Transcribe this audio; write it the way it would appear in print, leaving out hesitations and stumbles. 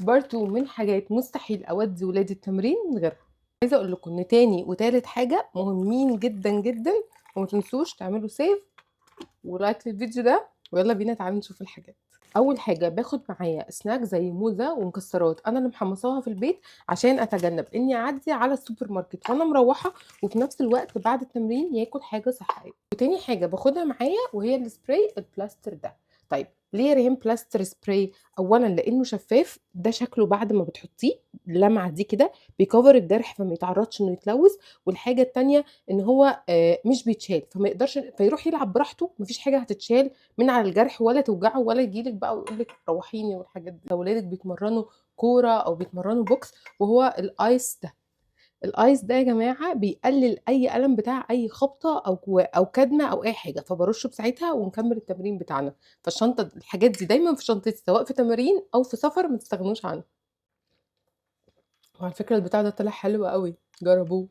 برضو من حاجات مستحيل اودي ولادي التمرين من غيرها. عايزه اقول لكم ان تاني وتالت حاجه مهمين جدا جدا، وما تنسوش تعملوا سيف ولايك للفيديو ده، ويلا بينا تعالوا نشوف الحاجات. اول حاجه باخد معايا سناك زي موزه ومكسرات انا اللي محمصاها في البيت، عشان اتجنب اني اعدي على السوبر ماركت وانا مروحه، وفي نفس الوقت بعد التمرين ياكل حاجه صحيه. وتاني حاجه باخدها معايا وهي السبراي البلاستر ده. طيب ليه يا ريم بلاستر سبراي؟ اولا لانه شفاف، ده شكله بعد ما بتحطيه اللمعه دي كده بيكفر الجرح فما يتعرضش انه يتلوث. والحاجه التانيه ان هو مش بيتشال، فما يقدرش فيروح يلعب براحته، مفيش حاجه هتتشال من على الجرح ولا توجعه ولا يجيلك بقى ويقول لك روحيني والحاجات دي. لو ولادك بيتمرنوا كوره او بيتمرنوا بوكس، وهو الايس ده، الايس ده يا جماعه بيقلل اي الم بتاع اي خبطه او كدمه او اي حاجه، فبرشه بساعتها ونكمل التمرين بتاعنا. فالشنطه الحاجات دي دايما في شنطتي، سواء في تمارين او في سفر، ما تستغنوش عنها. وعلى فكره البتاع ده طلع حلو قوي، جربوه.